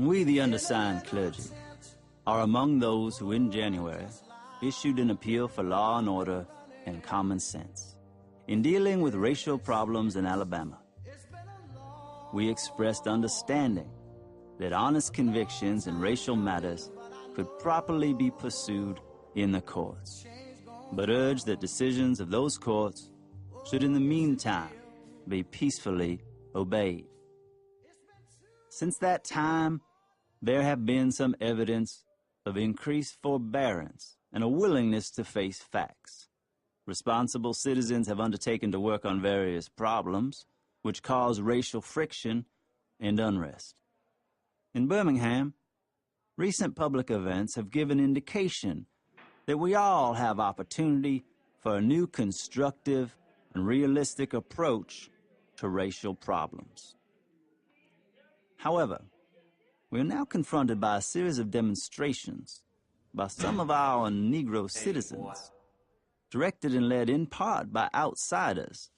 We, the undersigned clergy, are among those who in January issued an appeal for law and order and common sense in dealing with racial problems in Alabama. We expressed understanding that honest convictions in racial matters could properly be pursued in the courts, but urged that decisions of those courts should in the meantime be peacefully obeyed. Since that time, there have been some evidence of increased forbearance and a willingness to face facts. Responsible citizens have undertaken to work on various problems which cause racial friction and unrest. In Birmingham, recent public events have given indication that we all have opportunity for a new constructive and realistic approach to racial problems. However, we are now confronted by a series of demonstrations by some of our Negro citizens, directed and led in part by outsiders.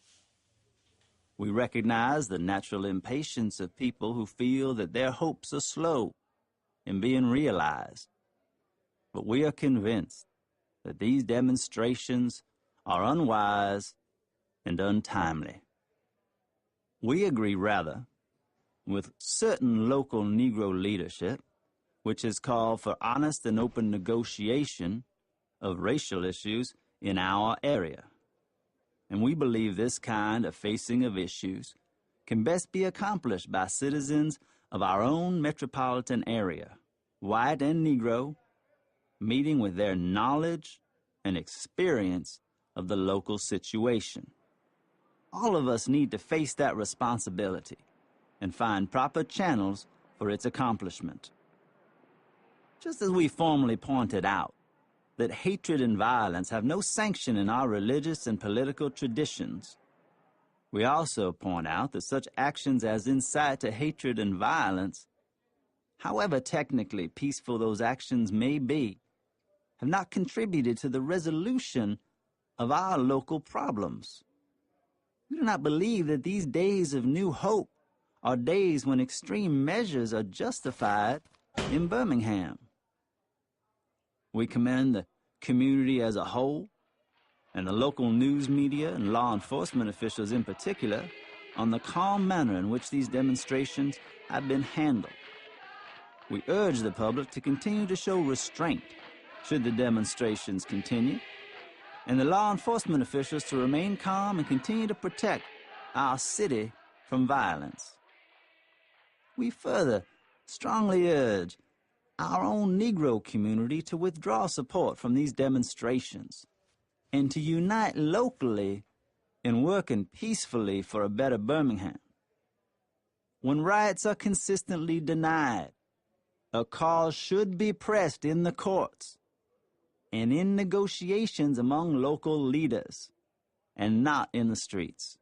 We recognize the natural impatience of people who feel that their hopes are slow in being realized, but we are convinced that these demonstrations are unwise and untimely. We agree rather with certain local Negro leadership, which has called for honest and open negotiation of racial issues in our area. And we believe this kind of facing of issues can best be accomplished by citizens of our own metropolitan area, white and Negro, meeting with their knowledge and experience of the local situation. All of us need to face that responsibility and find proper channels for its accomplishment. Just as we formally pointed out that hatred and violence have no sanction in our religious and political traditions, we also point out that such actions as incite to hatred and violence, however technically peaceful those actions may be, have not contributed to the resolution of our local problems. We do not believe that these days of new hope are days when extreme measures are justified in Birmingham. We commend the community as a whole, and the local news media and law enforcement officials in particular, on the calm manner in which these demonstrations have been handled. We urge the public to continue to show restraint should the demonstrations continue, and the law enforcement officials to remain calm and continue to protect our city from violence. We further strongly urge our own Negro community to withdraw support from these demonstrations and to unite locally in working peacefully for a better Birmingham. When rights are consistently denied, a cause should be pressed in the courts and in negotiations among local leaders, and not in the streets.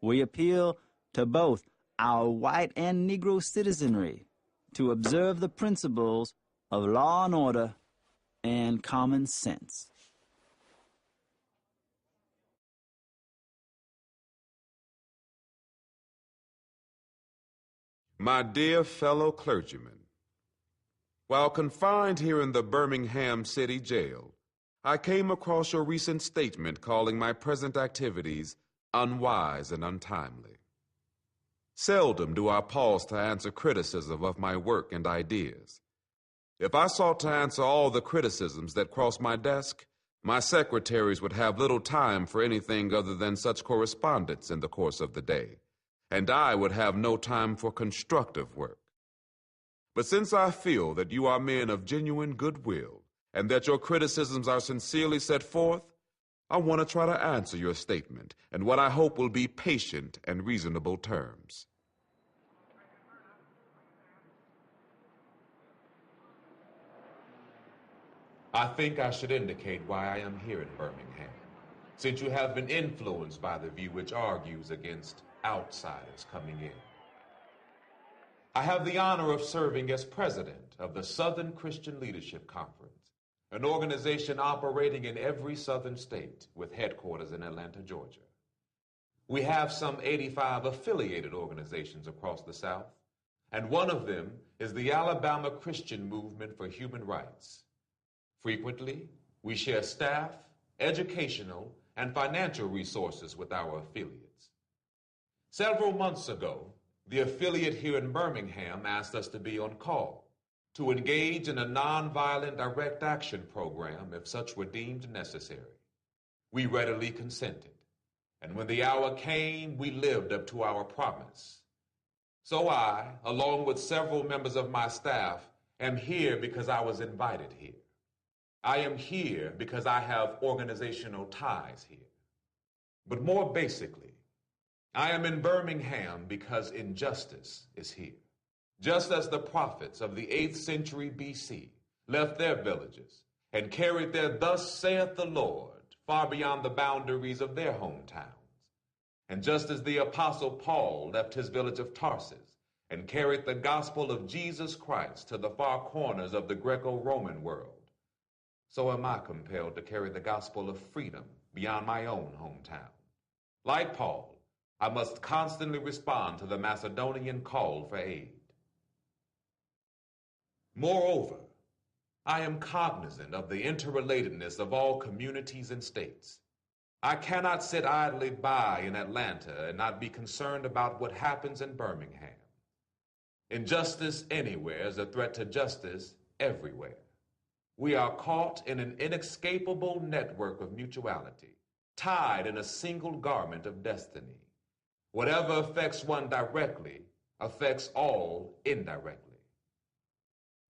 We appeal to both our white and Negro citizenry to observe the principles of law and order and common sense. My dear fellow clergymen, while confined here in the Birmingham City Jail, I came across your recent statement calling my present activities unwise and untimely. Seldom do I pause to answer criticism of my work and ideas. If I sought to answer all the criticisms that cross my desk, my secretaries would have little time for anything other than such correspondence in the course of the day, and I would have no time for constructive work. But since I feel that you are men of genuine goodwill and that your criticisms are sincerely set forth, I want to try to answer your statement in what I hope will be patient and reasonable terms. I think I should indicate why I am here in Birmingham, since you have been influenced by the view which argues against outsiders coming in. I have the honor of serving as president of the Southern Christian Leadership Conference, an organization operating in every southern state with headquarters in Atlanta, Georgia. We have some 85 affiliated organizations across the South, and one of them is the Alabama Christian Movement for Human Rights. Frequently, we share staff, educational, and financial resources with our affiliates. Several months ago, the affiliate here in Birmingham asked us to be on call to engage in a nonviolent direct action program if such were deemed necessary. We readily consented, and when the hour came, we lived up to our promise. So I, along with several members of my staff, am here because I was invited here. I am here because I have organizational ties here. But more basically, I am in Birmingham because injustice is here. Just as the prophets of the 8th century BC left their villages and carried their "Thus saith the Lord" far beyond the boundaries of their hometowns, and just as the Apostle Paul left his village of Tarsus and carried the gospel of Jesus Christ to the far corners of the Greco-Roman world, so am I compelled to carry the gospel of freedom beyond my own hometown. Like Paul, I must constantly respond to the Macedonian call for aid. Moreover, I am cognizant of the interrelatedness of all communities and states. I cannot sit idly by in Atlanta and not be concerned about what happens in Birmingham. Injustice anywhere is a threat to justice everywhere. We are caught in an inescapable network of mutuality, tied in a single garment of destiny. Whatever affects one directly affects all indirectly.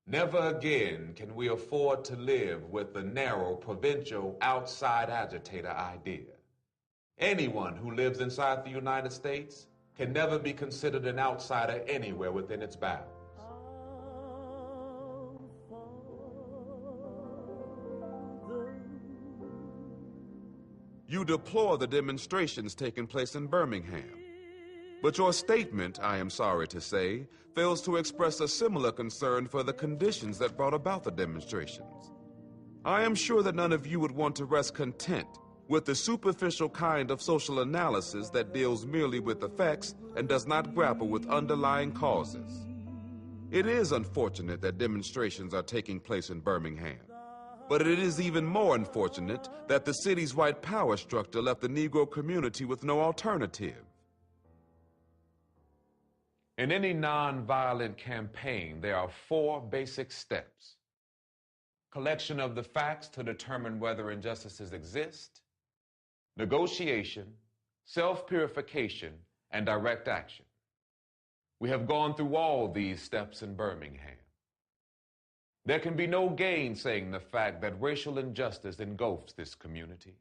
Never again can we afford to live with the narrow, provincial, outside agitator idea. Anyone who lives inside the United States can never be considered an outsider anywhere within its bounds. You deplore the demonstrations taking place in Birmingham. But your statement, I am sorry to say, fails to express a similar concern for the conditions that brought about the demonstrations. I am sure that none of you would want to rest content with the superficial kind of social analysis that deals merely with effects and does not grapple with underlying causes. It is unfortunate that demonstrations are taking place in Birmingham, but it is even more unfortunate that the city's white power structure left the Negro community with no alternative. In any nonviolent campaign, there are 4 basic steps: collection of the facts to determine whether injustices exist, negotiation, self-purification, and direct action. We have gone through all these steps in Birmingham. There can be no gainsaying the fact that racial injustice engulfs this community.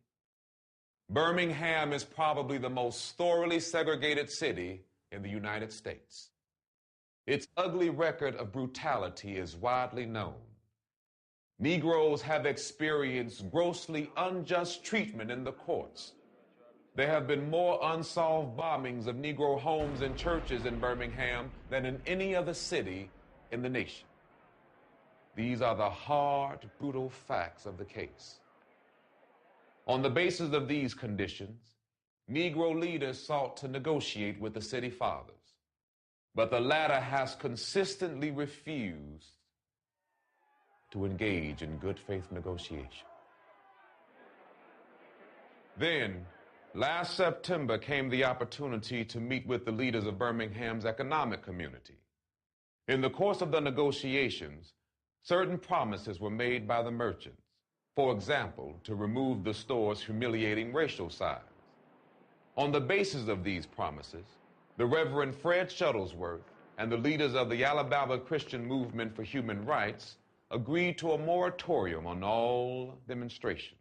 Birmingham is probably the most thoroughly segregated city in the United States. Its ugly record of brutality is widely known. Negroes have experienced grossly unjust treatment in the courts. There have been more unsolved bombings of Negro homes and churches in Birmingham than in any other city in the nation. These are the hard, brutal facts of the case. On the basis of these conditions, Negro leaders sought to negotiate with the city fathers, but the latter has consistently refused to engage in good faith negotiation. Then, last September came the opportunity to meet with the leaders of Birmingham's economic community. In the course of the negotiations, certain promises were made by the merchants. For example, to remove the store's humiliating racial signs. On the basis of these promises, the Reverend Fred Shuttlesworth and the leaders of the Alabama Christian Movement for Human Rights agreed to a moratorium on all demonstrations.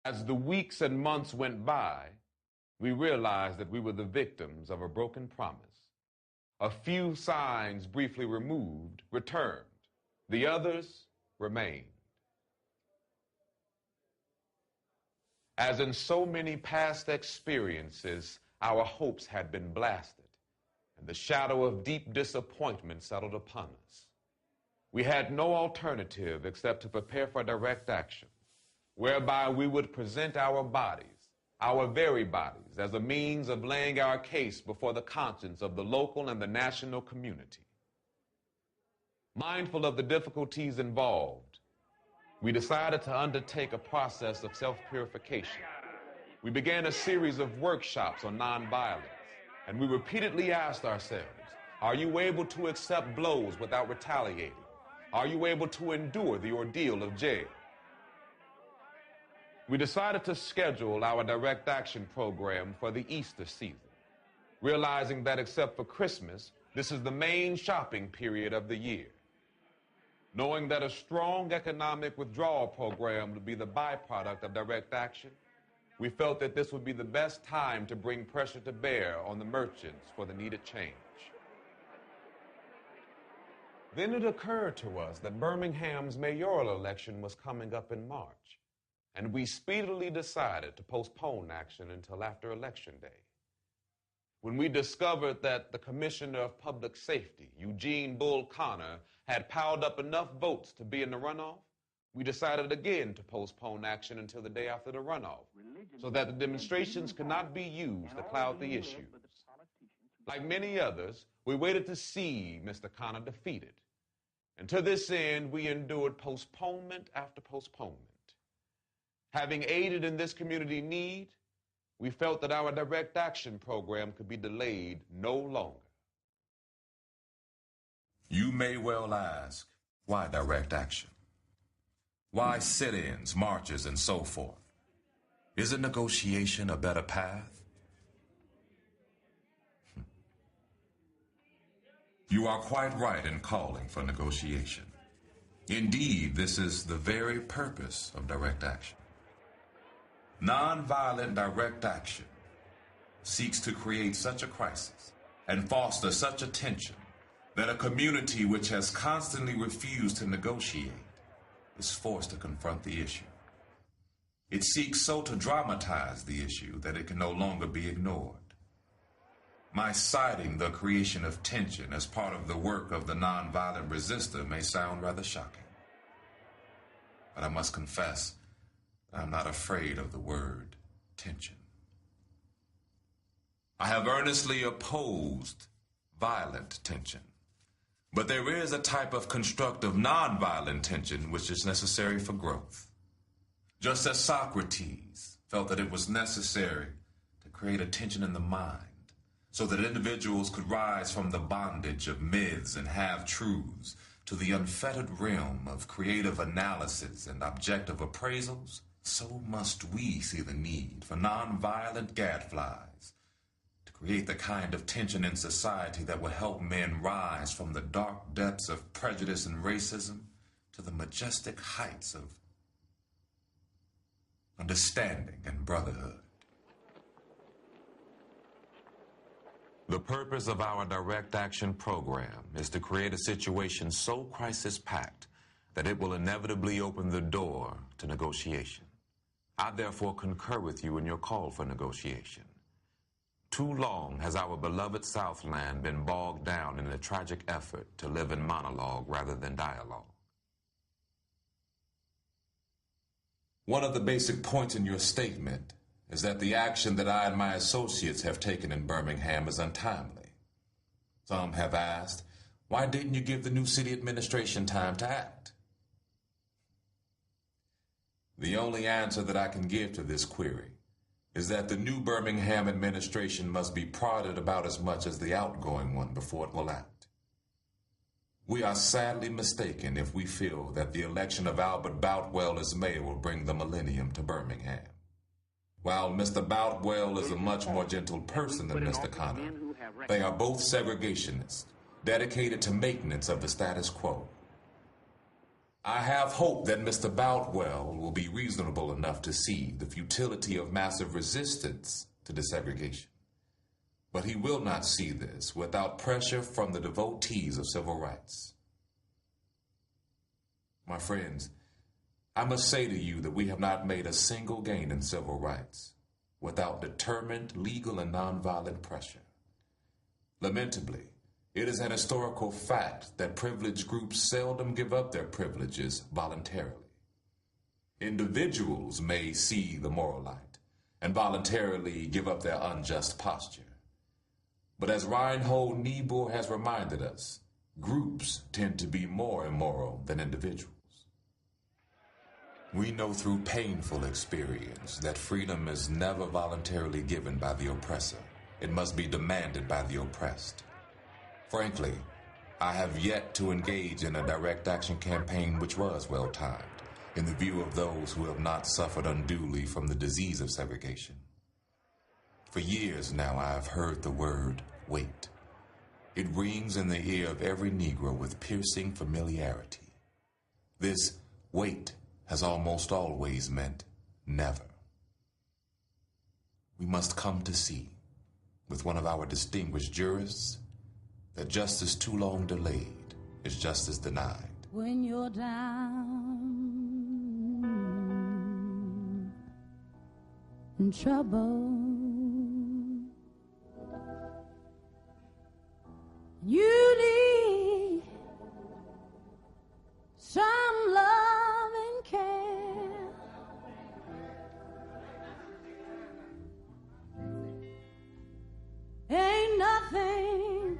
As the weeks and months went by, we realized that we were the victims of a broken promise. A few signs briefly removed returned. The others remained. As in so many past experiences, our hopes had been blasted, and the shadow of deep disappointment settled upon us. We had no alternative except to prepare for direct action, whereby we would present our bodies, our very bodies as a means of laying our case before the conscience of the local and the national community. Mindful of the difficulties involved, we decided to undertake a process of self-purification. We began a series of workshops on nonviolence, and we repeatedly asked ourselves, are you able to accept blows without retaliating? Are you able to endure the ordeal of jail? We decided to schedule our direct action program for the Easter season, realizing that except for Christmas, this is the main shopping period of the year. Knowing that a strong economic withdrawal program would be the byproduct of direct action, we felt that this would be the best time to bring pressure to bear on the merchants for the needed change. Then it occurred to us that Birmingham's mayoral election was coming up in March, and we speedily decided to postpone action until after Election Day. When we discovered that the Commissioner of Public Safety, Eugene Bull Connor, had piled up enough votes to be in the runoff, we decided again to postpone action until the day after the runoff, so that the demonstrations could not be used to cloud the issue. Like many others, we waited to see Mr. Connor defeated. And to this end, we endured postponement after postponement. Having aided in this community need, we felt that our direct action program could be delayed no longer. You may well ask, why direct action? Why sit-ins, marches, and so forth? Isn't negotiation a better path? You are quite right in calling for negotiation. Indeed, this is the very purpose of direct action. Nonviolent direct action seeks to create such a crisis and foster such a tension that a community which has constantly refused to negotiate is forced to confront the issue. It seeks so to dramatize the issue that it can no longer be ignored. My citing the creation of tension as part of the work of the nonviolent resistor may sound rather shocking. But I must confess, I'm not afraid of the word tension. I have earnestly opposed violent tension, but there is a type of constructive nonviolent tension which is necessary for growth. Just as Socrates felt that it was necessary to create a tension in the mind so that individuals could rise from the bondage of myths and half-truths to the unfettered realm of creative analysis and objective appraisals, so must we see the need for nonviolent gadflies to create the kind of tension in society that will help men rise from the dark depths of prejudice and racism to the majestic heights of understanding and brotherhood. The purpose of our direct action program is to create a situation so crisis-packed that it will inevitably open the door to negotiation. I therefore concur with you in your call for negotiation. Too long has our beloved Southland been bogged down in the tragic effort to live in monologue rather than dialogue. One of the basic points in your statement is that the action that I and my associates have taken in Birmingham is untimely. Some have asked, why didn't you give the new city administration time to act? The only answer that I can give to this query is that the new Birmingham administration must be prodded about as much as the outgoing one before it will act. We are sadly mistaken if we feel that the election of Albert Boutwell as mayor will bring the millennium to Birmingham. While Mr. Boutwell is a much more gentle person than Mr. Connor, they are both segregationists, dedicated to maintenance of the status quo. I have hope that Mr. Boutwell will be reasonable enough to see the futility of massive resistance to desegregation. But he will not see this without pressure from the devotees of civil rights. My friends, I must say to you that we have not made a single gain in civil rights without determined legal and nonviolent pressure. Lamentably, it is an historical fact that privileged groups seldom give up their privileges voluntarily. Individuals may see the moral light, and voluntarily give up their unjust posture. But as Reinhold Niebuhr has reminded us, groups tend to be more immoral than individuals. We know through painful experience that freedom is never voluntarily given by the oppressor. It must be demanded by the oppressed. Frankly, I have yet to engage in a direct action campaign which was well-timed, in the view of those who have not suffered unduly from the disease of segregation. For years now, I have heard the word wait. It rings in the ear of every Negro with piercing familiarity. This wait has almost always meant never. We must come to see, with one of our distinguished jurists, that justice too long delayed is justice denied. When you're down in trouble, you need some love and care. Ain't nothing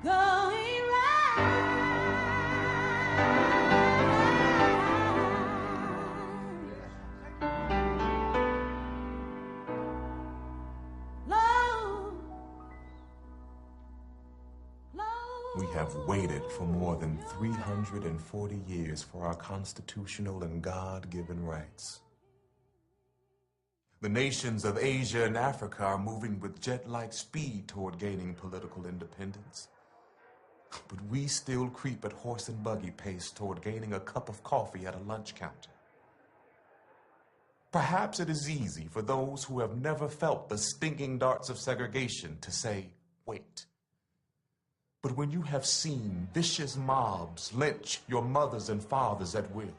going right. We have waited for more than 340 years for our constitutional and God-given rights. The nations of Asia and Africa are moving with jet-like speed toward gaining political independence. But we still creep at horse and buggy pace toward gaining a cup of coffee at a lunch counter. Perhaps it is easy for those who have never felt the stinging darts of segregation to say, wait. But when you have seen vicious mobs lynch your mothers and fathers at will,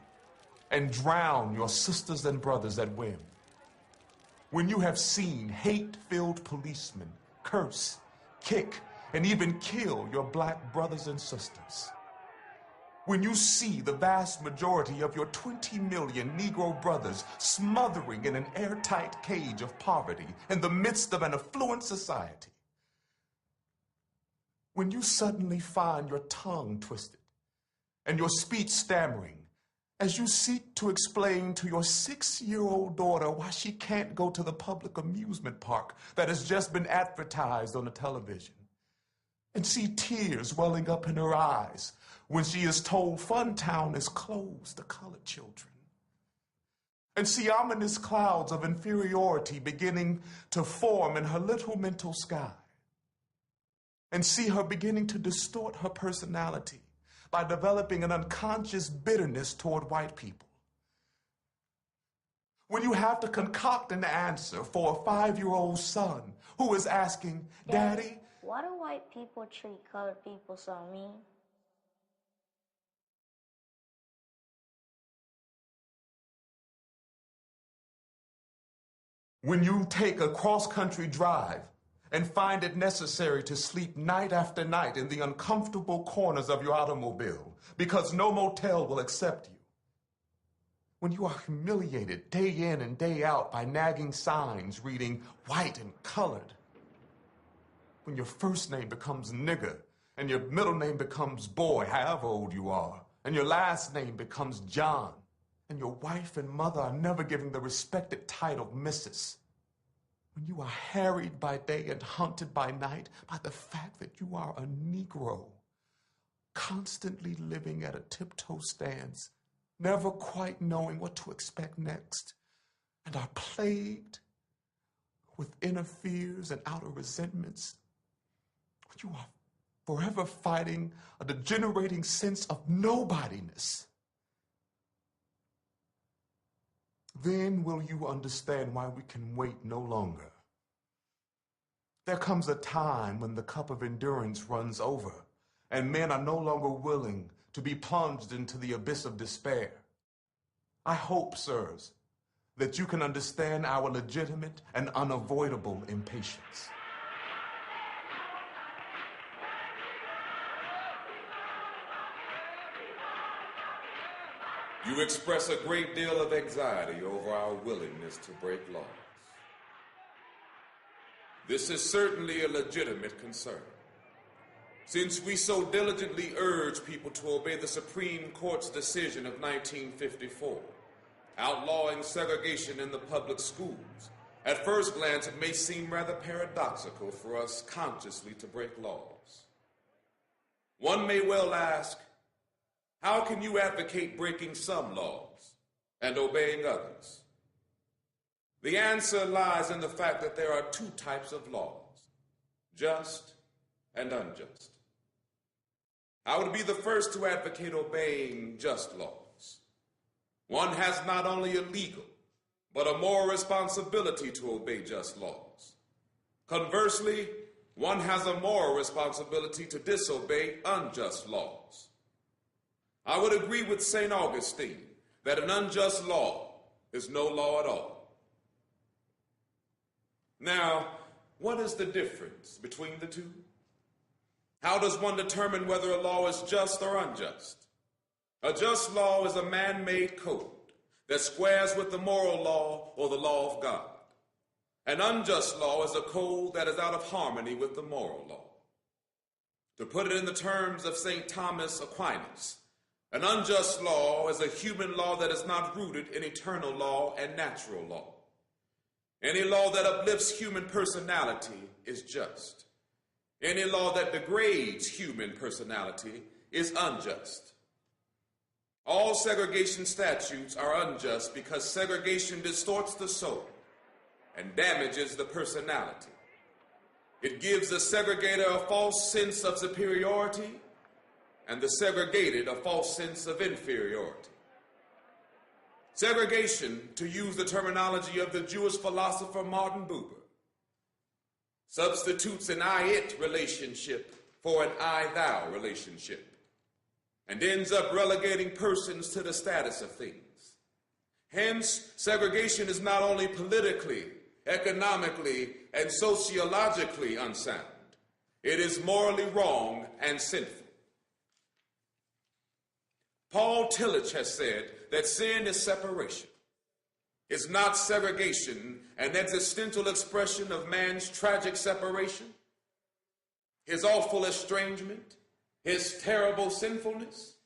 and drown your sisters and brothers at whim, when you have seen hate-filled policemen curse, kick, and even kill your black brothers and sisters, when you see the vast majority of your 20 million Negro brothers smothering in an airtight cage of poverty in the midst of an affluent society, when you suddenly find your tongue twisted and your speech stammering as you seek to explain to your 6-year-old daughter why she can't go to the public amusement park that has just been advertised on the television, and see tears welling up in her eyes when she is told Funtown is closed to colored children, and see ominous clouds of inferiority beginning to form in her little mental sky, and see her beginning to distort her personality by developing an unconscious bitterness toward white people. When you have to concoct an answer for a 5-year-old son who is asking, Daddy, why do white people treat colored people so mean? when you take a cross-country drive and find it necessary to sleep night after night in the uncomfortable corners of your automobile because no motel will accept you. When you are humiliated day in and day out by nagging signs reading white and colored. When your first name becomes nigger and your middle name becomes boy, however old you are, and your last name becomes John, and your wife and mother are never given the respected title Mrs. When you are harried by day and haunted by night by the fact that you are a Negro, constantly living at a tiptoe stance, never quite knowing what to expect next, and are plagued with inner fears and outer resentments, when you are forever fighting a degenerating sense of nobodiness, then will you understand why we can wait no longer. There comes a time when the cup of endurance runs over, and men are no longer willing to be plunged into the abyss of despair. I hope, sirs, that you can understand our legitimate and unavoidable impatience. You express a great deal of anxiety over our willingness to break laws. This is certainly a legitimate concern. Since we so diligently urge people to obey the Supreme Court's decision of 1954, outlawing segregation in the public schools, at first glance it may seem rather paradoxical for us consciously to break laws. One may well ask, how can you advocate breaking some laws and obeying others? The answer lies in the fact that there are two types of laws, just and unjust. I would be the first to advocate obeying just laws. One has not only a legal, but a moral responsibility to obey just laws. Conversely, one has a moral responsibility to disobey unjust laws. I would agree with St. Augustine that an unjust law is no law at all. Now, what is the difference between the two? How does one determine whether a law is just or unjust? A just law is a man-made code that squares with the moral law or the law of God. An unjust law is a code that is out of harmony with the moral law. To put it in the terms of St. Thomas Aquinas, an unjust law is a human law that is not rooted in eternal law and natural law. Any law that uplifts human personality is just. Any law that degrades human personality is unjust. All segregation statutes are unjust because segregation distorts the soul and damages the personality. It gives the segregator a false sense of superiority and the segregated a false sense of inferiority. Segregation, to use the terminology of the Jewish philosopher Martin Buber, substitutes an I-it relationship for an I-thou relationship and ends up relegating persons to the status of things. Hence, segregation is not only politically, economically, and sociologically unsound, it is morally wrong and sinful. Paul Tillich has said that sin is separation. Is not segregation an existential expression of man's tragic separation, his awful estrangement, his terrible sinfulness?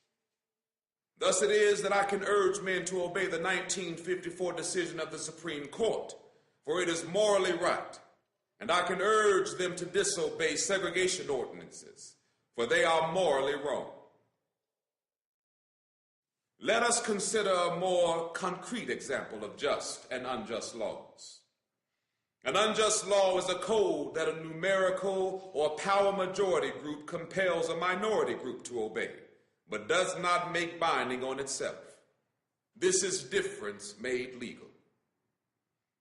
Thus it is that I can urge men to obey the 1954 decision of the Supreme Court, for it is morally right, and I can urge them to disobey segregation ordinances, for they are morally wrong. Let us consider a more concrete example of just and unjust laws. An unjust law is a code that a numerical or power majority group compels a minority group to obey, but does not make binding on itself. This is difference made legal.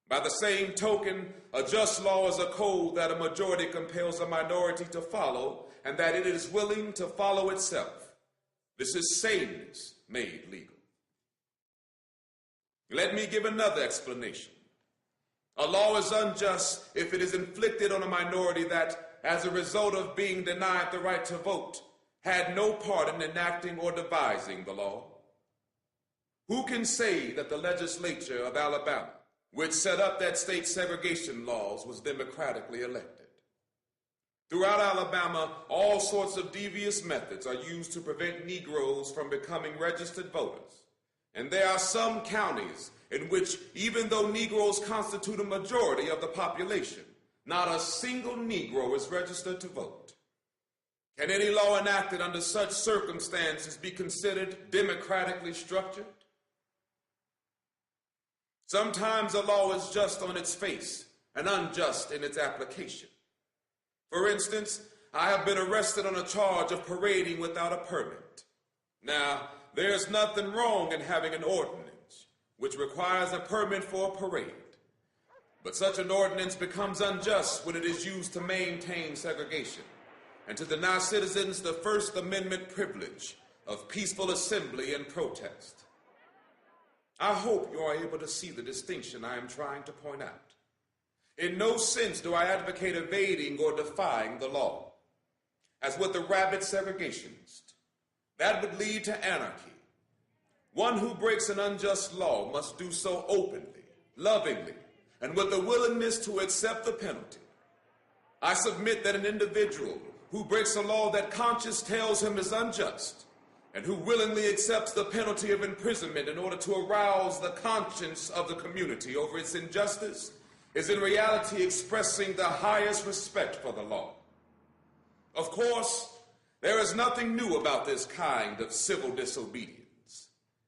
By the same token, a just law is a code that a majority compels a minority to follow and that it is willing to follow itself. This is sameness made legal. Let me give another explanation. A law is unjust if it is inflicted on a minority that, as a result of being denied the right to vote, had no part in enacting or devising the law. Who can say that the legislature of Alabama, which set up that state's segregation laws, was democratically elected? Throughout Alabama, all sorts of devious methods are used to prevent Negroes from becoming registered voters. And there are some counties in which, even though Negroes constitute a majority of the population, not a single Negro is registered to vote. Can any law enacted under such circumstances be considered democratically structured? Sometimes a law is just on its face and unjust in its application. For instance, I have been arrested on a charge of parading without a permit. Now, there's nothing wrong in having an ordinance which requires a permit for a parade. But such an ordinance becomes unjust when it is used to maintain segregation and to deny citizens the First Amendment privilege of peaceful assembly and protest. I hope you are able to see the distinction I am trying to point out. In no sense do I advocate evading or defying the law. As with the rabid segregationist, that would lead to anarchy. One who breaks an unjust law must do so openly, lovingly, and with a willingness to accept the penalty. I submit that an individual who breaks a law that conscience tells him is unjust, and who willingly accepts the penalty of imprisonment in order to arouse the conscience of the community over its injustice, is in reality expressing the highest respect for the law. Of course, there is nothing new about this kind of civil disobedience.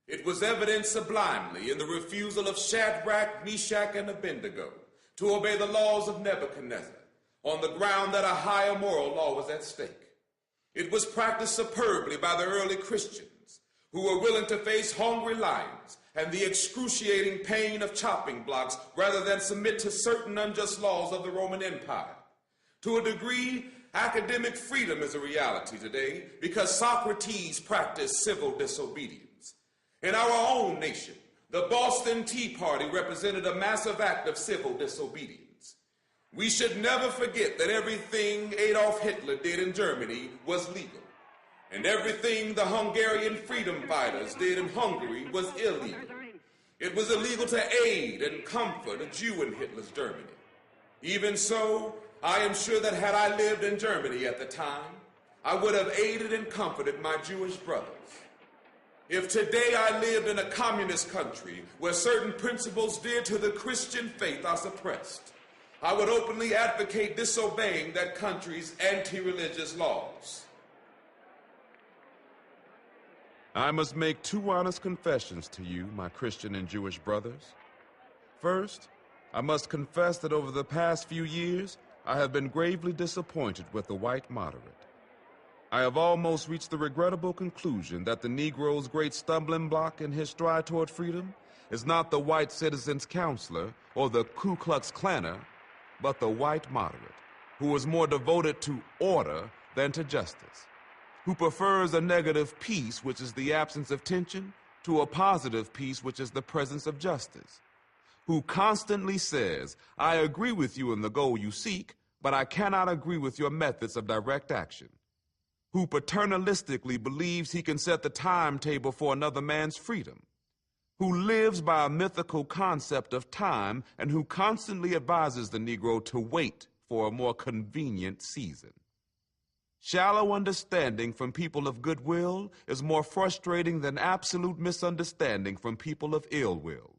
It was evident sublimely in the refusal of Shadrach, Meshach, and Abednego to obey the laws of Nebuchadnezzar on the ground that a higher moral law was at stake. It was practiced superbly by the early Christians who were willing to face hungry lions and the excruciating pain of chopping blocks rather than submit to certain unjust laws of the Roman Empire. To a degree, academic freedom is a reality today because Socrates practiced civil disobedience. In our own nation, the Boston Tea Party represented a massive act of civil disobedience. We should never forget that everything Adolf Hitler did in Germany was legal, and everything the Hungarian freedom fighters did in Hungary was illegal. It was illegal to aid and comfort a Jew in Hitler's Germany. Even so, I am sure that had I lived in Germany at the time, I would have aided and comforted my Jewish brothers. If today I lived in a communist country where certain principles dear to the Christian faith are suppressed, I would openly advocate disobeying that country's anti-religious laws. I must make two honest confessions to you, my Christian and Jewish brothers. First, I must confess that over the past few years, I have been gravely disappointed with the white moderate. I have almost reached the regrettable conclusion that the Negro's great stumbling block in his stride toward freedom is not the white citizen's counselor or the Ku Klux Klanner, but the white moderate, who is more devoted to order than to justice, who prefers a negative peace, which is the absence of tension, to a positive peace, which is the presence of justice, who constantly says, I agree with you in the goal you seek, but I cannot agree with your methods of direct action, who paternalistically believes he can set the timetable for another man's freedom, who lives by a mythical concept of time and who constantly advises the Negro to wait for a more convenient season. Shallow understanding from people of goodwill is more frustrating than absolute misunderstanding from people of ill will.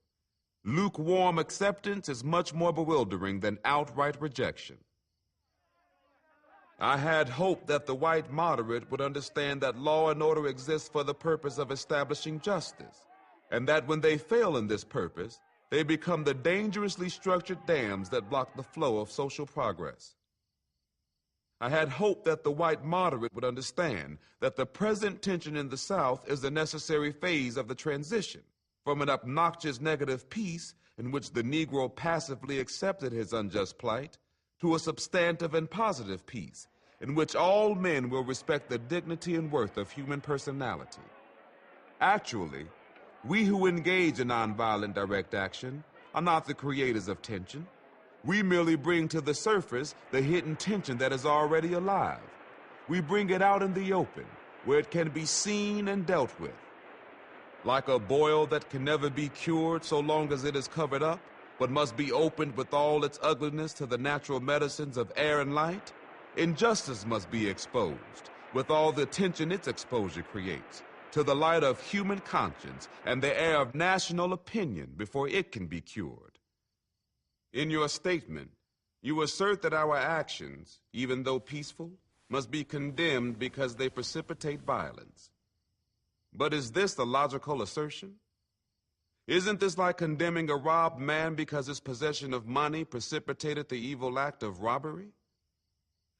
Lukewarm acceptance is much more bewildering than outright rejection. I had hoped that the white moderate would understand that law and order exists for the purpose of establishing justice, and that when they fail in this purpose, they become the dangerously structured dams that block the flow of social progress. I had hoped that the white moderate would understand that the present tension in the South is a necessary phase of the transition from an obnoxious negative peace in which the Negro passively accepted his unjust plight to a substantive and positive peace in which all men will respect the dignity and worth of human personality. Actually, we who engage in nonviolent direct action are not the creators of tension. We merely bring to the surface the hidden tension that is already alive. We bring it out in the open, where it can be seen and dealt with. Like a boil that can never be cured so long as it is covered up, but must be opened with all its ugliness to the natural medicines of air and light, injustice must be exposed, with all the tension its exposure creates, to the light of human conscience and the air of national opinion before it can be cured. In your statement, you assert that our actions, even though peaceful, must be condemned because they precipitate violence. But is this the logical assertion? Isn't this like condemning a robbed man because his possession of money precipitated the evil act of robbery?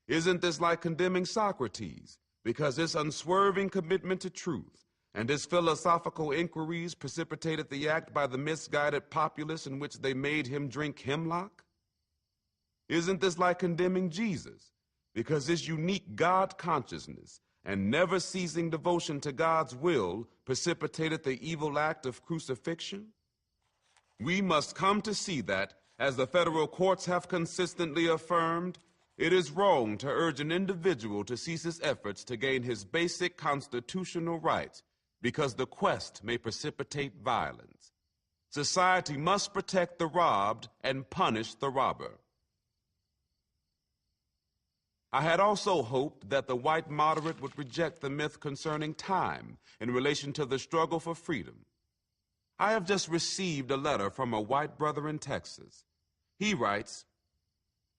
Isn't this like condemning Socrates because his unswerving commitment to truth and his philosophical inquiries precipitated the act by the misguided populace in which they made him drink hemlock? Isn't this like condemning Jesus because his unique God consciousness and never-ceasing devotion to God's will precipitated the evil act of crucifixion? We must come to see that, as the federal courts have consistently affirmed, it is wrong to urge an individual to cease his efforts to gain his basic constitutional rights because the quest may precipitate violence. Society must protect the robbed and punish the robber. I had also hoped that the white moderate would reject the myth concerning time in relation to the struggle for freedom. I have just received a letter from a white brother in Texas. He writes,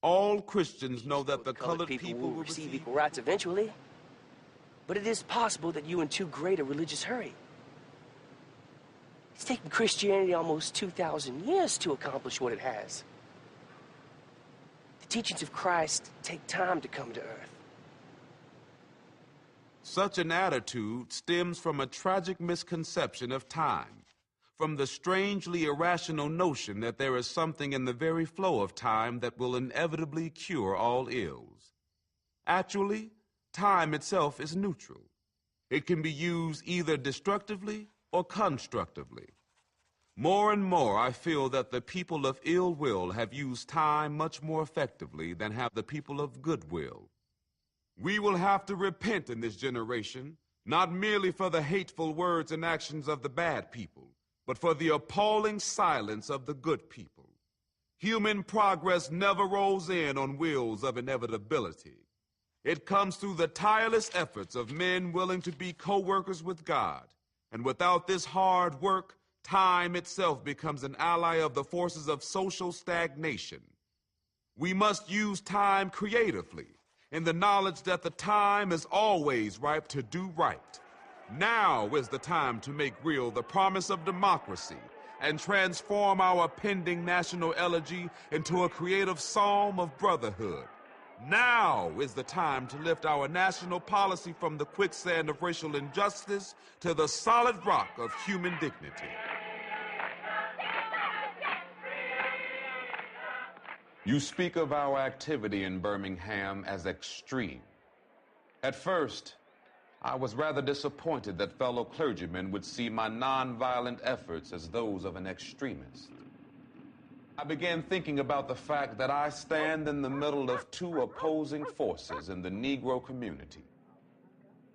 "All Christians know that the colored people will receive equal rights eventually, but it is possible that you in too great a religious hurry. It's taken Christianity almost 2,000 years to accomplish what it has. The teachings of Christ take time to come to earth." Such an attitude stems from a tragic misconception of time, from the strangely irrational notion that there is something in the very flow of time that will inevitably cure all ills. Actually, time itself is neutral. It can be used either destructively or constructively. More and more, I feel that the people of ill will have used time much more effectively than have the people of goodwill. We will have to repent in this generation, not merely for the hateful words and actions of the bad people, but for the appalling silence of the good people. Human progress never rolls in on wheels of inevitability. It comes through the tireless efforts of men willing to be co-workers with God. And without this hard work, time itself becomes an ally of the forces of social stagnation. We must use time creatively, in the knowledge that the time is always ripe to do right. Now is the time to make real the promise of democracy and transform our pending national elegy into a creative psalm of brotherhood. Now is the time to lift our national policy from the quicksand of racial injustice to the solid rock of human dignity. You speak of our activity in Birmingham as extreme. At first, I was rather disappointed that fellow clergymen would see my nonviolent efforts as those of an extremist. I began thinking about the fact that I stand in the middle of two opposing forces in the Negro community.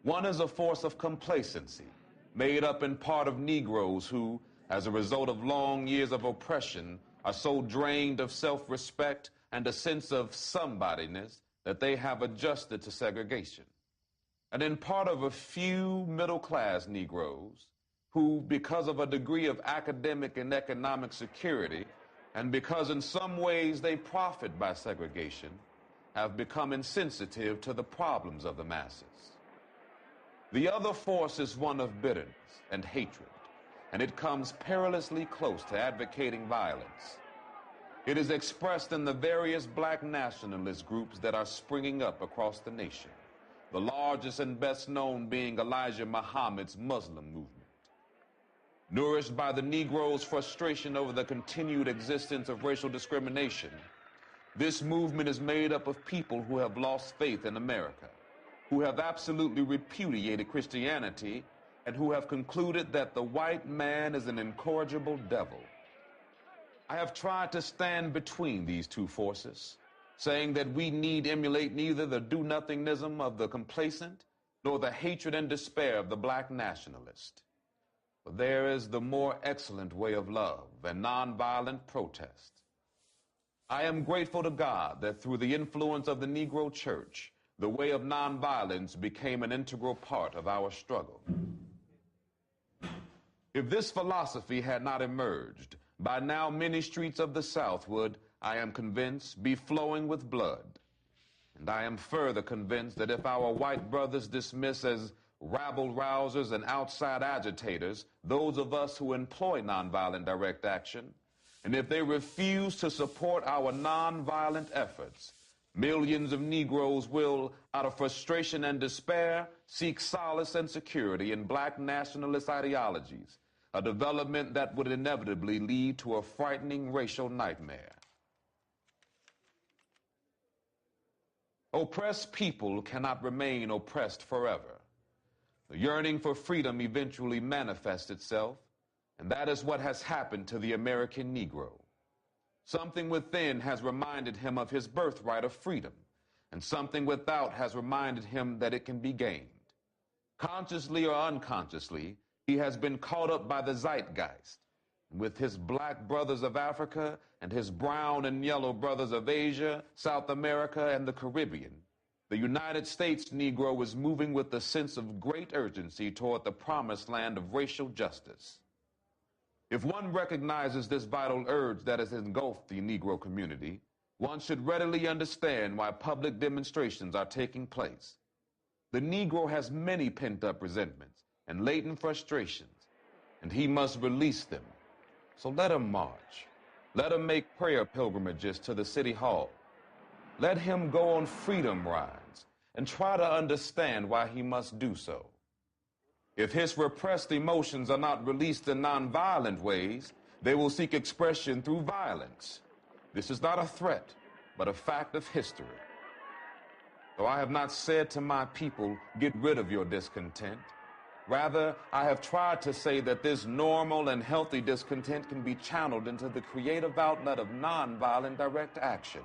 One is a force of complacency, made up in part of Negroes who, as a result of long years of oppression, are so drained of self-respect and a sense of somebodyness that they have adjusted to segregation. And in part of a few middle-class Negroes who, because of a degree of academic and economic security, and because in some ways they profit by segregation, have become insensitive to the problems of the masses. The other force is one of bitterness and hatred, and it comes perilously close to advocating violence. It is expressed in the various black nationalist groups that are springing up across the nation, the largest and best known being Elijah Muhammad's Muslim movement. Nourished by the Negroes' frustration over the continued existence of racial discrimination, this movement is made up of people who have lost faith in America, who have absolutely repudiated Christianity, and who have concluded that the white man is an incorrigible devil. I have tried to stand between these two forces, saying that we need emulate neither the do-nothingism of the complacent nor the hatred and despair of the black nationalist. But there is the more excellent way of love and nonviolent protest. I am grateful to God that through the influence of the Negro Church, the way of nonviolence became an integral part of our struggle. If this philosophy had not emerged, by now many streets of the South would, I am convinced, be flowing with blood. And I am further convinced that if our white brothers dismiss as rabble-rousers and outside agitators those of us who employ nonviolent direct action, and if they refuse to support our nonviolent efforts, millions of Negroes will, out of frustration and despair, seek solace and security in black nationalist ideologies, a development that would inevitably lead to a frightening racial nightmare. Oppressed people cannot remain oppressed forever. The yearning for freedom eventually manifests itself, and that is what has happened to the American Negro. Something within has reminded him of his birthright of freedom, and something without has reminded him that it can be gained. Consciously or unconsciously, He has been caught up by the zeitgeist. With his black brothers of Africa and his brown and yellow brothers of Asia, South America, and the Caribbean, the United States Negro is moving with a sense of great urgency toward the promised land of racial justice. If one recognizes this vital urge that has engulfed the Negro community, one should readily understand why public demonstrations are taking place. The Negro has many pent-up resentments and latent frustrations, and he must release them. So let him march. Let him make prayer pilgrimages to the city hall. Let him go on freedom rides and try to understand why he must do so. If his repressed emotions are not released in nonviolent ways, they will seek expression through violence. This is not a threat, but a fact of history. Though I have not said to my people, get rid of your discontent, rather, I have tried to say that this normal and healthy discontent can be channeled into the creative outlet of nonviolent direct action.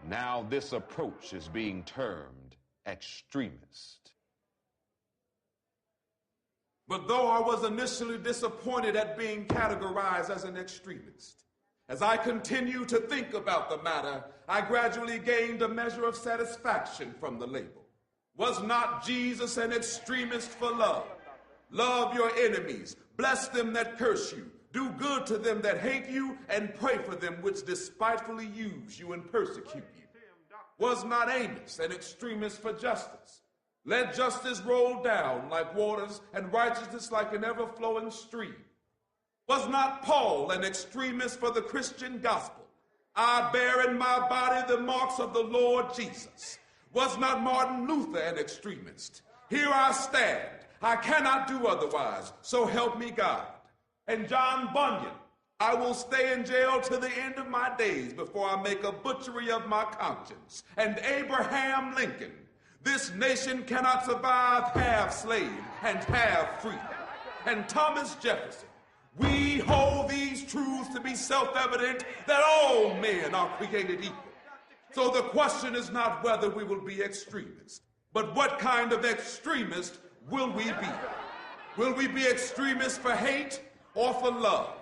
Now this approach is being termed extremist. But though I was initially disappointed at being categorized as an extremist, as I continued to think about the matter, I gradually gained a measure of satisfaction from the label. Was not Jesus an extremist for love? Love your enemies, bless them that curse you, do good to them that hate you, and pray for them which despitefully use you and persecute you. Was not Amos an extremist for justice? Let justice roll down like waters and righteousness like an ever-flowing stream. Was not Paul an extremist for the Christian gospel? I bear in my body the marks of the Lord Jesus. Was not Martin Luther an extremist? Here I stand. I cannot do otherwise, so help me God. And John Bunyan, I will stay in jail to the end of my days before I make a butchery of my conscience. And Abraham Lincoln, this nation cannot survive half slave and half free. And Thomas Jefferson, we hold these truths to be self-evident that all men are created equal. So the question is not whether we will be extremists, but what kind of extremist will we be? Will we be extremists for hate or for love?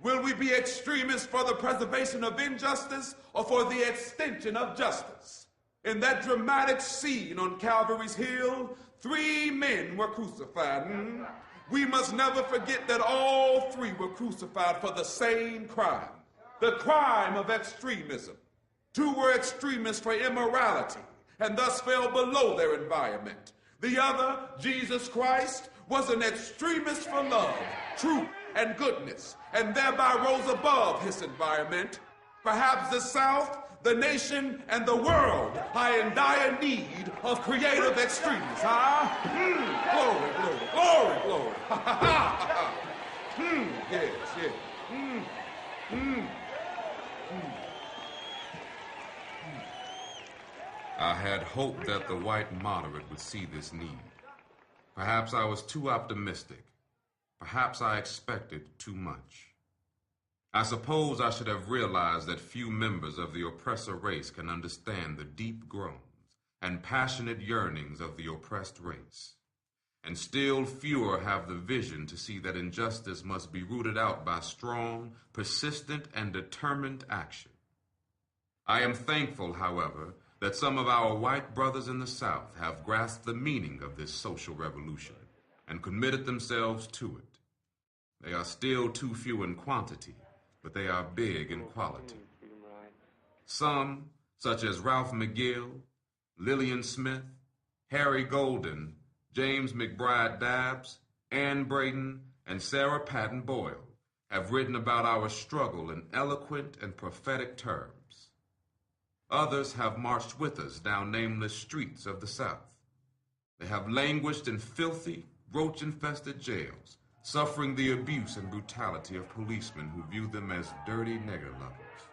Will we be extremists for the preservation of injustice or for the extension of justice? In that dramatic scene on Calvary's Hill, 3 men were crucified. We must never forget that all 3 were crucified for the same crime, the crime of extremism. 2 were extremists for immorality and thus fell below their environment. The other, Jesus Christ, was an extremist for love, truth, and goodness, and thereby rose above his environment. Perhaps the South, the nation, and the world are in dire need of creative extremists. Glory, glory, glory, glory. Yes, yes. I had hoped that the white moderate would see this need. Perhaps I was too optimistic. Perhaps I expected too much. I suppose I should have realized that few members of the oppressor race can understand the deep groans and passionate yearnings of the oppressed race. And still fewer have the vision to see that injustice must be rooted out by strong, persistent, and determined action. I am thankful, however, that some of our white brothers in the South have grasped the meaning of this social revolution and committed themselves to it. They are still too few in quantity, but they are big in quality. Some, such as Ralph McGill, Lillian Smith, Harry Golden, James McBride Dabbs, Ann Braden, and Sarah Patton Boyle, have written about our struggle in eloquent and prophetic terms. Others have marched with us down nameless streets of the South. They have languished in filthy, roach-infested jails, suffering the abuse and brutality of policemen who view them as dirty nigger lovers.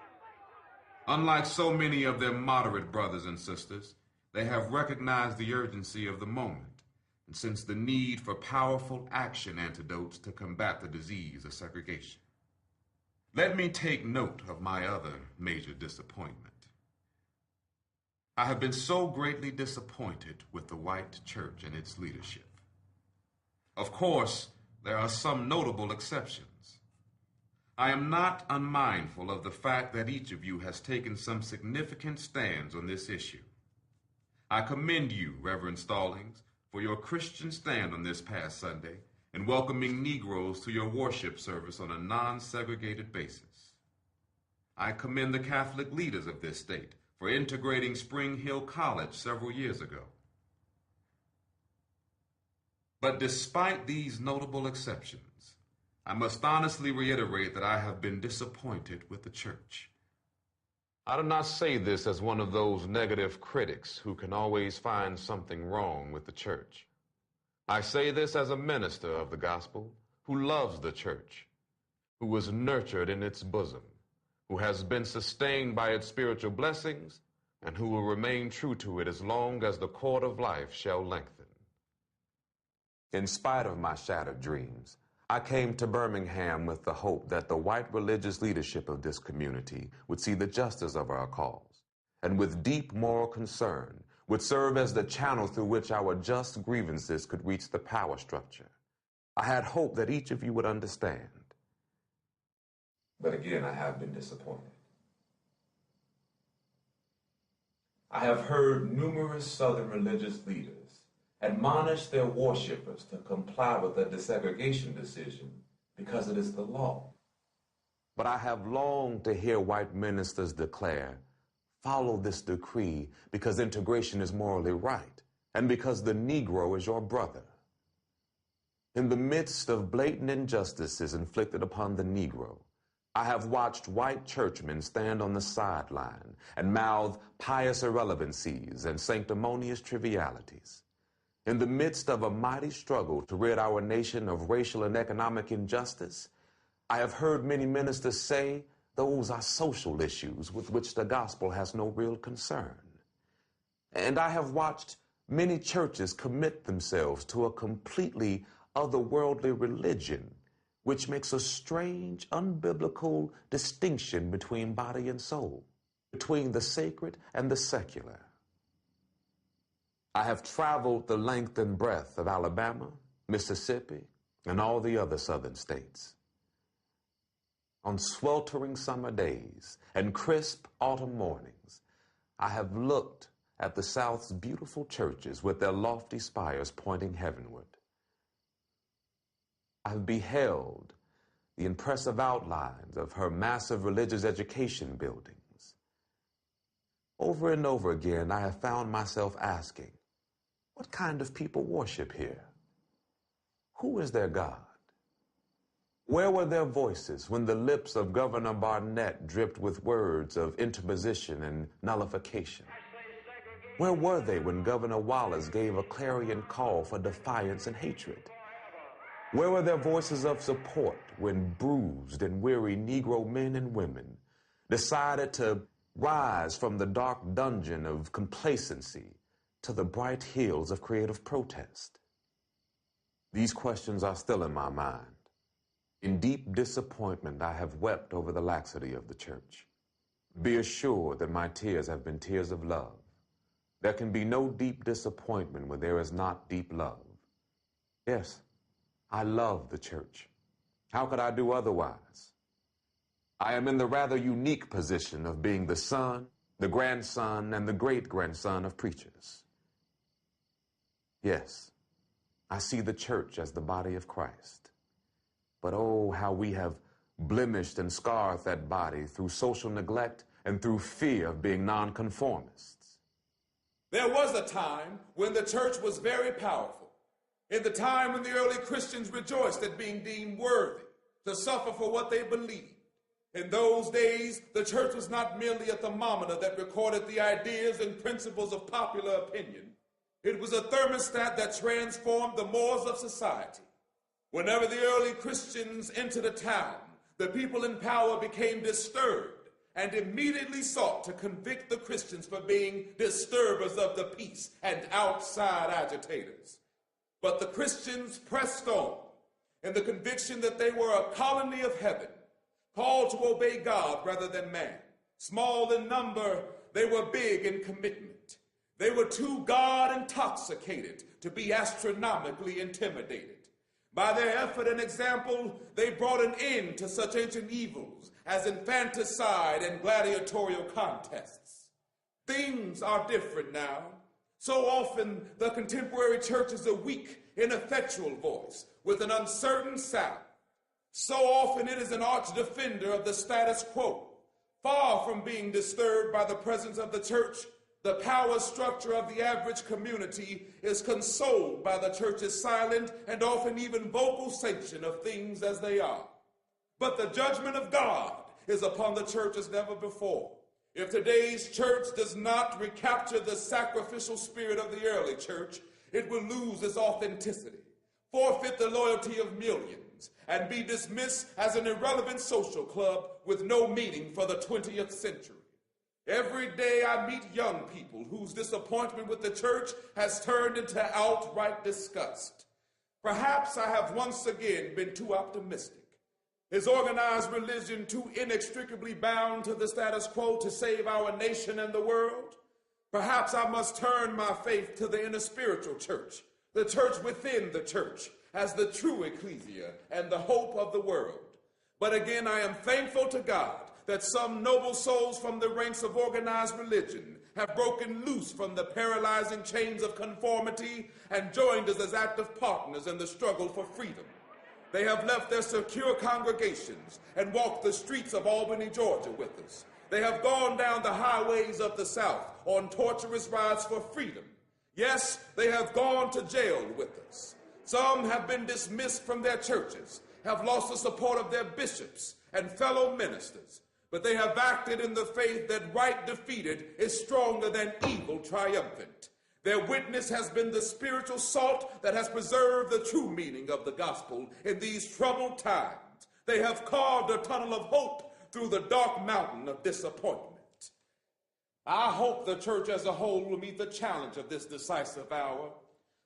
Unlike so many of their moderate brothers and sisters, they have recognized the urgency of the moment and sensed the need for powerful action antidotes to combat the disease of segregation. Let me take note of my other major disappointment. I have been so greatly disappointed with the white church and its leadership. Of course, there are some notable exceptions. I am not unmindful of the fact that each of you has taken some significant stands on this issue. I commend you, Reverend Stallings, for your Christian stand on this past Sunday in welcoming Negroes to your worship service on a non-segregated basis. I commend the Catholic leaders of this state for integrating Spring Hill College several years ago. But despite these notable exceptions, I must honestly reiterate that I have been disappointed with the church. I do not say this as one of those negative critics who can always find something wrong with the church. I say this as a minister of the gospel who loves the church, who was nurtured in its bosom, who has been sustained by its spiritual blessings, and who will remain true to it as long as the cord of life shall lengthen. In spite of my shattered dreams, I came to Birmingham with the hope that the white religious leadership of this community would see the justice of our cause, and with deep moral concern would serve as the channel through which our just grievances could reach the power structure. I had hope that each of you would understand. But again, I have been disappointed. I have heard numerous Southern religious leaders admonish their worshipers to comply with the desegregation decision because it is the law. But I have longed to hear white ministers declare, follow this decree because integration is morally right and because the Negro is your brother. In the midst of blatant injustices inflicted upon the Negro, I have watched white churchmen stand on the sideline and mouth pious irrelevancies and sanctimonious trivialities. In the midst of a mighty struggle to rid our nation of racial and economic injustice, I have heard many ministers say those are social issues with which the gospel has no real concern. And I have watched many churches commit themselves to a completely otherworldly religion, which makes a strange, unbiblical distinction between body and soul, between the sacred and the secular. I have traveled the length and breadth of Alabama, Mississippi, and all the other southern states. On sweltering summer days and crisp autumn mornings, I have looked at the South's beautiful churches with their lofty spires pointing heavenward. I have beheld the impressive outlines of her massive religious education buildings. Over and over again, I have found myself asking, what kind of people worship here? Who is their God? Where were their voices when the lips of Governor Barnett dripped with words of interposition and nullification? Where were they when Governor Wallace gave a clarion call for defiance and hatred? Where were their voices of support when bruised and weary Negro men and women decided to rise from the dark dungeon of complacency to the bright hills of creative protest? These questions are still in my mind. In deep disappointment, I have wept over the laxity of the church. Be assured that my tears have been tears of love. There can be no deep disappointment where there is not deep love. Yes, I love the church. How could I do otherwise? I am in the rather unique position of being the son, the grandson, and the great-grandson of preachers. Yes, I see the church as the body of Christ. But oh, how we have blemished and scarred that body through social neglect and through fear of being nonconformists. There was a time when the church was very powerful. In the time when the early Christians rejoiced at being deemed worthy to suffer for what they believed. In those days, the church was not merely a thermometer that recorded the ideas and principles of popular opinion. It was a thermostat that transformed the mores of society. Whenever the early Christians entered a town, the people in power became disturbed and immediately sought to convict the Christians for being disturbers of the peace and outside agitators. But the Christians pressed on in the conviction that they were a colony of heaven, called to obey God rather than man. Small in number, they were big in commitment. They were too God intoxicated to be astronomically intimidated. By their effort and example, they brought an end to such ancient evils as infanticide and gladiatorial contests. Things are different now. So often, the contemporary church is a weak, ineffectual voice with an uncertain sound. So often, it is an arch defender of the status quo. Far from being disturbed by the presence of the church, the power structure of the average community is consoled by the church's silent and often even vocal sanction of things as they are. But the judgment of God is upon the church as never before. If today's church does not recapture the sacrificial spirit of the early church, it will lose its authenticity, forfeit the loyalty of millions, and be dismissed as an irrelevant social club with no meaning for the 20th century. Every day I meet young people whose disappointment with the church has turned into outright disgust. Perhaps I have once again been too optimistic. Is organized religion too inextricably bound to the status quo to save our nation and the world? Perhaps I must turn my faith to the inner spiritual church, the church within the church, as the true ecclesia and the hope of the world. But again, I am thankful to God that some noble souls from the ranks of organized religion have broken loose from the paralyzing chains of conformity and joined us as active partners in the struggle for freedom. They have left their secure congregations and walked the streets of Albany, Georgia with us. They have gone down the highways of the South on torturous rides for freedom. Yes, they have gone to jail with us. Some have been dismissed from their churches, have lost the support of their bishops and fellow ministers, but they have acted in the faith that right defeated is stronger than evil triumphant. Their witness has been the spiritual salt that has preserved the true meaning of the gospel in these troubled times. They have carved a tunnel of hope through the dark mountain of disappointment. I hope the church as a whole will meet the challenge of this decisive hour.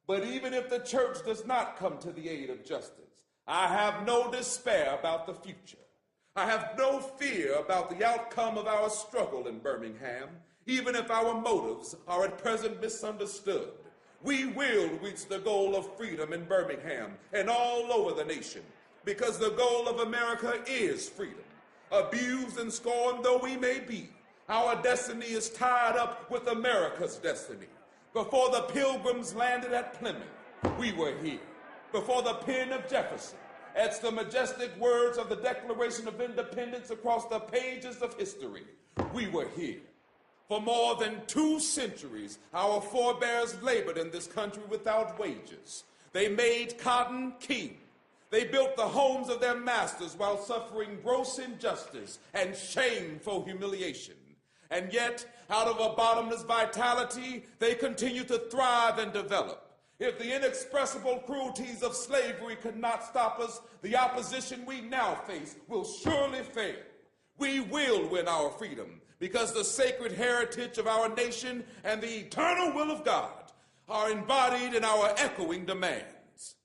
But even if the church does not come to the aid of justice, I have no despair about the future. I have no fear about the outcome of our struggle in Birmingham, even if our motives are at present misunderstood. We will reach the goal of freedom in Birmingham and all over the nation, because the goal of America is freedom. Abused and scorned though we may be, our destiny is tied up with America's destiny. Before the Pilgrims landed at Plymouth, we were here. Before the pen of Jefferson etched the majestic words of the Declaration of Independence across the pages of history, we were here. For more than 2 centuries, our forebears labored in this country without wages. They made cotton king. They built the homes of their masters while suffering gross injustice and shameful humiliation. And yet, out of a bottomless vitality, they continue to thrive and develop. If the inexpressible cruelties of slavery could not stop us, the opposition we now face will surely fail. We will win our freedom, because the sacred heritage of our nation and the eternal will of God are embodied in our echoing demands.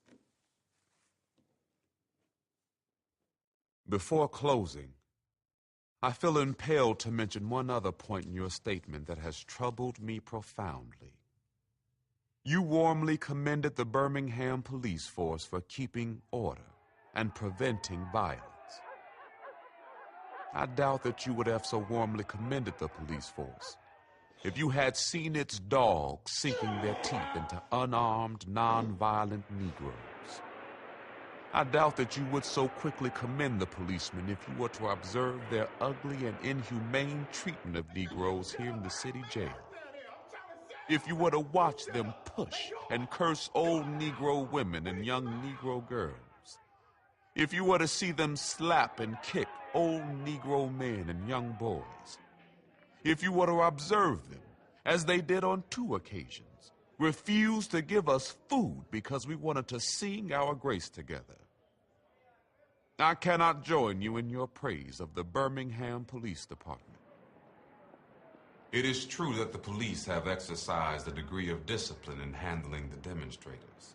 Before closing, I feel impelled to mention one other point in your statement that has troubled me profoundly. You warmly commended the Birmingham police force for keeping order and preventing violence. I doubt that you would have so warmly commended the police force if you had seen its dogs sinking their teeth into unarmed, non-violent Negroes. I doubt that you would so quickly commend the policemen if you were to observe their ugly and inhumane treatment of Negroes here in the city jail. If you were to watch them push and curse old Negro women and young Negro girls. If you were to see them slap and kick old Negro men and young boys. If you were to observe them, as they did on 2 occasions, refuse to give us food because we wanted to sing our grace together. I cannot join you in your praise of the Birmingham Police Department. It is true that the police have exercised a degree of discipline in handling the demonstrators.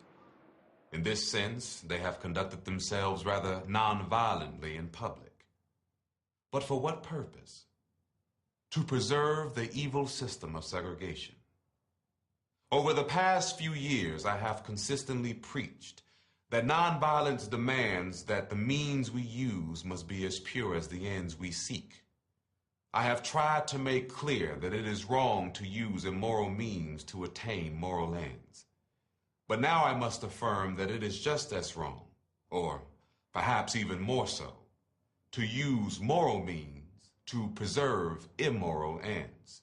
In this sense, they have conducted themselves rather non-violently in public. But for what purpose? To preserve the evil system of segregation. Over the past few years, I have consistently preached that nonviolence demands that the means we use must be as pure as the ends we seek. I have tried to make clear that it is wrong to use immoral means to attain moral ends. But now I must affirm that it is just as wrong, or perhaps even more so, to use moral means to preserve immoral ends.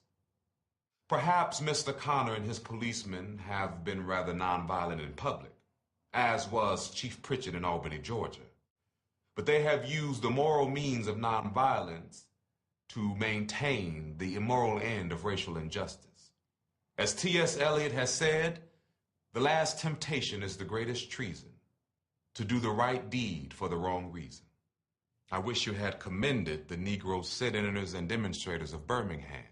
Perhaps Mr. Connor and his policemen have been rather nonviolent in public, as was Chief Pritchett in Albany, Georgia. But they have used the moral means of nonviolence to maintain the immoral end of racial injustice. As T.S. Eliot has said, the last temptation is the greatest treason, to do the right deed for the wrong reason. I wish you had commended the Negro sit-inners and demonstrators of Birmingham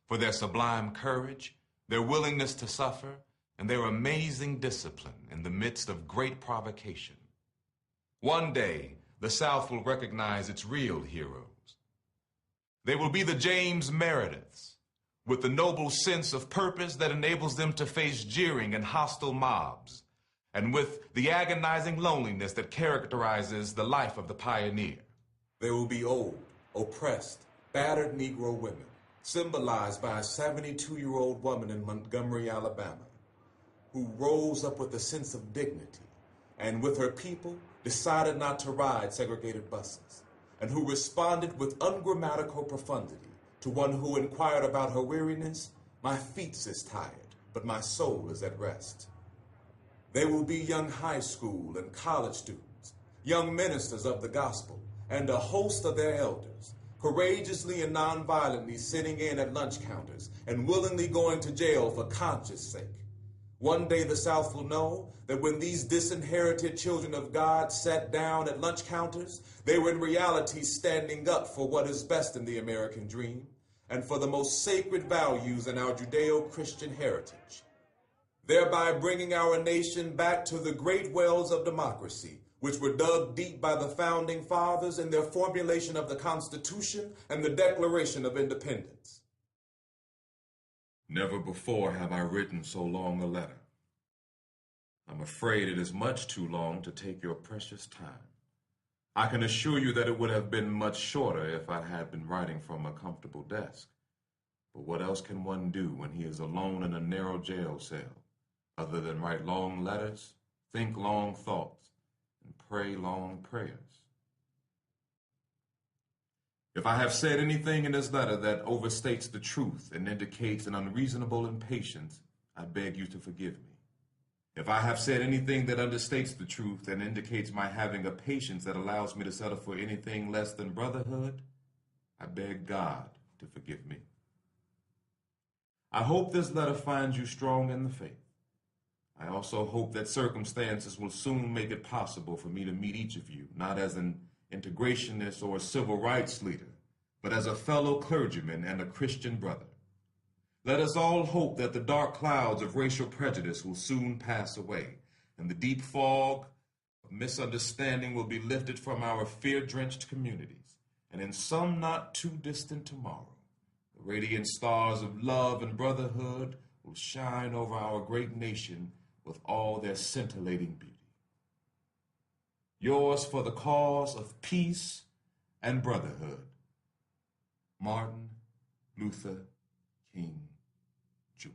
for their sublime courage, their willingness to suffer, and their amazing discipline in the midst of great provocation. One day, the South will recognize its real heroes. They will be the James Merediths, with the noble sense of purpose that enables them to face jeering and hostile mobs, and with the agonizing loneliness that characterizes the life of the pioneer. There will be old, oppressed, battered Negro women, symbolized by a 72-year-old woman in Montgomery, Alabama, who rose up with a sense of dignity and with her people decided not to ride segregated buses, and who responded with ungrammatical profundity to one who inquired about her weariness. My feet is tired, but my soul is at rest. There will be young high school and college students, young ministers of the gospel, and a host of their elders, courageously and nonviolently sitting in at lunch counters and willingly going to jail for conscience sake. One day the South will know that when these disinherited children of God sat down at lunch counters, they were in reality standing up for what is best in the American dream and for the most sacred values in our Judeo-Christian heritage, thereby bringing our nation back to the great wells of democracy, which were dug deep by the Founding Fathers in their formulation of the Constitution and the Declaration of Independence. Never before have I written so long a letter. I'm afraid it is much too long to take your precious time. I can assure you that it would have been much shorter if I had been writing from a comfortable desk. But what else can one do when he is alone in a narrow jail cell, other than write long letters, think long thoughts, and pray long prayers? If I have said anything in this letter that overstates the truth and indicates an unreasonable impatience, I beg you to forgive me. If I have said anything that understates the truth and indicates my having a patience that allows me to settle for anything less than brotherhood, I beg God to forgive me. I hope this letter finds you strong in the faith. I also hope that circumstances will soon make it possible for me to meet each of you, not as an integrationist or a civil rights leader, but as a fellow clergyman and a Christian brother. Let us all hope that the dark clouds of racial prejudice will soon pass away, and the deep fog of misunderstanding will be lifted from our fear-drenched communities, and in some not too distant tomorrow, the radiant stars of love and brotherhood will shine over our great nation with all their scintillating beauty. Yours for the cause of peace and brotherhood, Martin Luther King Jr.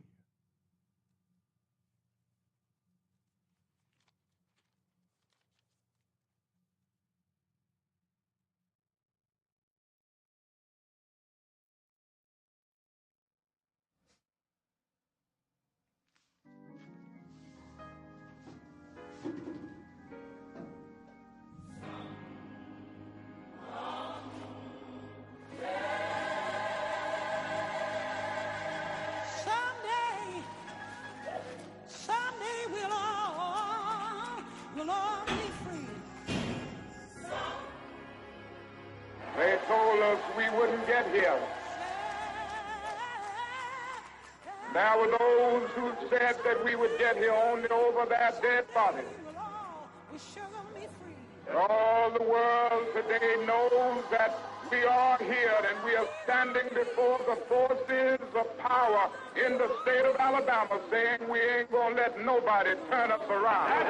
Someday we'll all be free. They told us we wouldn't get here. There were those who said that we would get here only over their dead bodies. But all the world today knows that we are here and we are standing before the forces of power in the state of Alabama saying we ain't gonna let nobody turn us around.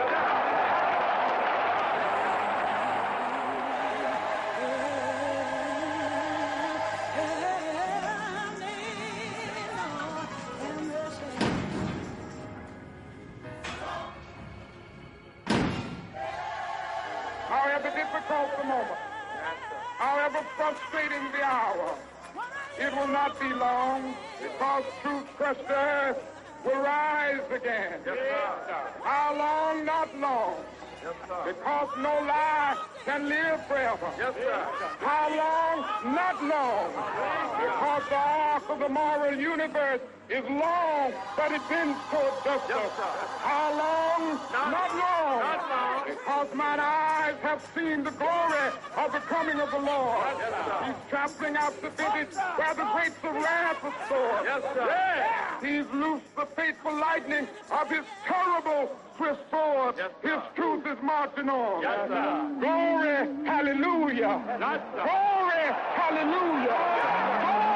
however difficult the moment, however frustrating the hour, it will not be long because truth crushed earth will rise again. Yes, sir. How long? Not long. Yes, sir. Because no lie can live forever. Yes, sir. How long? Not long. Because the arc of the moral universe is long, but it bends toward justice. Yes, sir. How long? Not long. Not long. Because mine eyes have seen the glory of the coming of the Lord. Yes, sir. He's trampling out the vintage where the grapes of wrath are stored. Yes, sir. Yeah. He's loosed the fateful lightning of his terrible swift sword. Yes, his sir. truth is marching on. Yes, sir. Glory, hallelujah. Yes, sir. Glory, hallelujah. Glory,